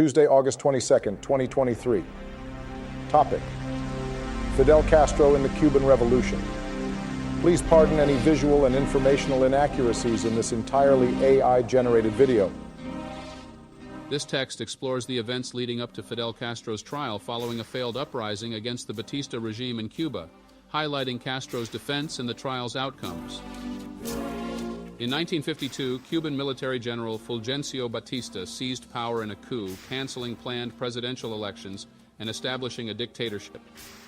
Tuesday, August 22nd, 2023. Topic: Fidel Castro in the Cuban Revolution. Please pardon any visual and informational inaccuracies in this entirely AI-generated video. This text explores the events leading up to Fidel Castro's trial following a failed uprising against the Batista regime in Cuba, highlighting Castro's defense and the trial's outcomes. In 1952, Cuban military general Fulgencio Batista seized power in a coup, canceling planned presidential elections and establishing a dictatorship.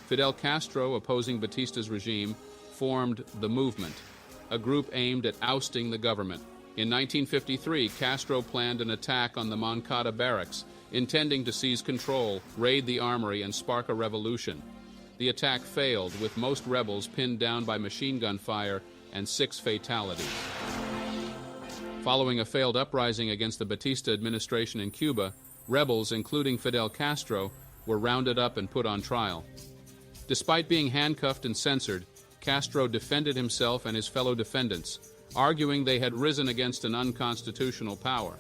Fidel Castro, opposing Batista's regime, formed the Movement, a group aimed at ousting the government. In 1953, Castro planned an attack on the Moncada barracks, intending to seize control, raid the armory, and spark a revolution. The attack failed, with most rebels pinned down by machine gun fire and 6 fatalities. Following a failed uprising against the Batista administration in Cuba, rebels, including Fidel Castro, were rounded up and put on trial. Despite being handcuffed and censored, Castro defended himself and his fellow defendants, arguing they had risen against an unconstitutional power.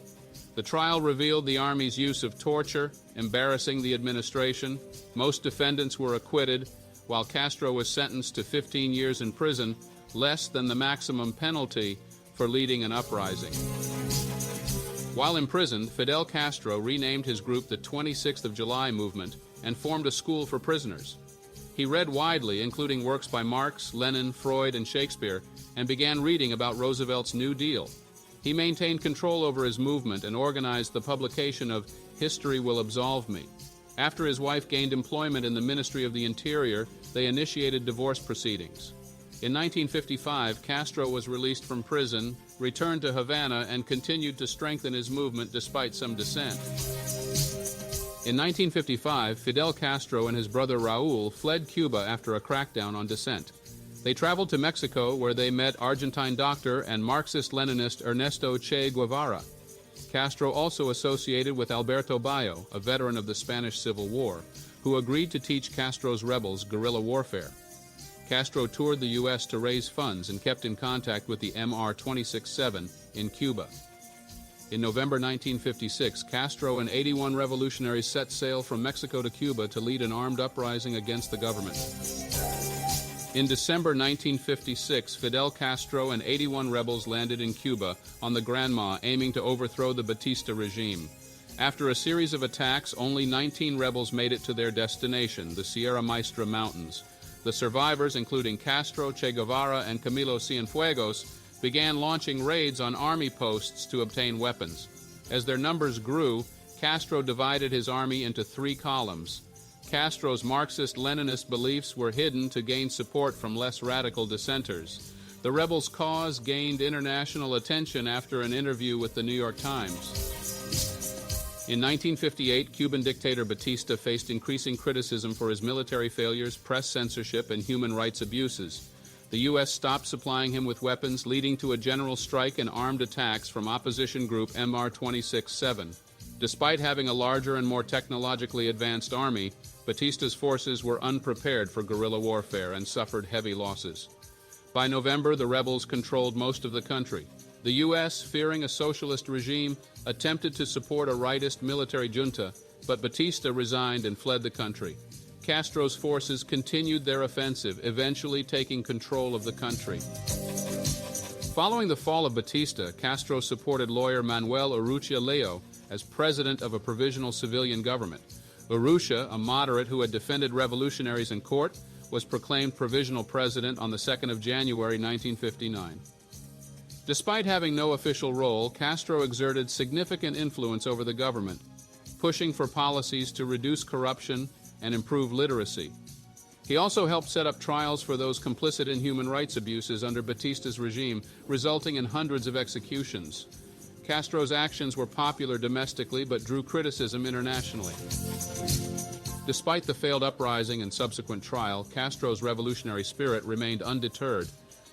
The trial revealed the army's use of torture, embarrassing the administration. Most defendants were acquitted, while Castro was sentenced to 15 years in prison, less than the maximum penalty for leading an uprising. While imprisoned, Fidel Castro renamed his group the 26th of July Movement and formed a school for prisoners. He read widely, including works by Marx, Lenin, Freud, and Shakespeare, and began reading about Roosevelt's New Deal. He maintained control over his movement and organized the publication of History Will Absolve Me. After his wife gained employment in the Ministry of the Interior, they initiated divorce proceedings. In 1955, Castro was released from prison, returned to Havana, and continued to strengthen his movement despite some dissent. In 1955, Fidel Castro and his brother Raúl fled Cuba after a crackdown on dissent. They traveled to Mexico, where they met Argentine doctor and Marxist-Leninist Ernesto Che Guevara. Castro also associated with Alberto Bayo, a veteran of the Spanish Civil War, who agreed to teach Castro's rebels guerrilla warfare. Castro toured the U.S. to raise funds and kept in contact with the MR-267 in Cuba. In November 1956, Castro and 81 revolutionaries set sail from Mexico to Cuba to lead an armed uprising against the government. In December 1956, Fidel Castro and 81 rebels landed in Cuba on the Granma, aiming to overthrow the Batista regime. After a series of attacks, only 19 rebels made it to their destination, the Sierra Maestra Mountains. The survivors, including Castro, Che Guevara, and Camilo Cienfuegos, began launching raids on army posts to obtain weapons. As their numbers grew, Castro divided his army into 3 columns. Castro's Marxist-Leninist beliefs were hidden to gain support from less radical dissenters. The rebels' cause gained international attention after an interview with the New York Times. In 1958, Cuban dictator Batista faced increasing criticism for his military failures, press censorship, and human rights abuses. The U.S. stopped supplying him with weapons, leading to a general strike and armed attacks from opposition group MR-267. Despite having a larger and more technologically advanced army, Batista's forces were unprepared for guerrilla warfare and suffered heavy losses. By November, the rebels controlled most of the country. The U.S., fearing a socialist regime, attempted to support a rightist military junta, but Batista resigned and fled the country. Castro's forces continued their offensive, eventually taking control of the country. Following the fall of Batista, Castro supported lawyer Manuel Urrutia Leo as president of a provisional civilian government. Urrutia, a moderate who had defended revolutionaries in court, was proclaimed provisional president on the 2nd of January 1959. Despite having no official role, Castro exerted significant influence over the government, pushing for policies to reduce corruption and improve literacy. He also helped set up trials for those complicit in human rights abuses under Batista's regime, resulting in hundreds of executions. Castro's actions were popular domestically but drew criticism internationally. Despite the failed uprising and subsequent trial, Castro's revolutionary spirit remained undeterred,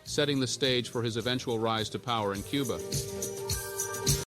setting the stage for his eventual rise to power in Cuba.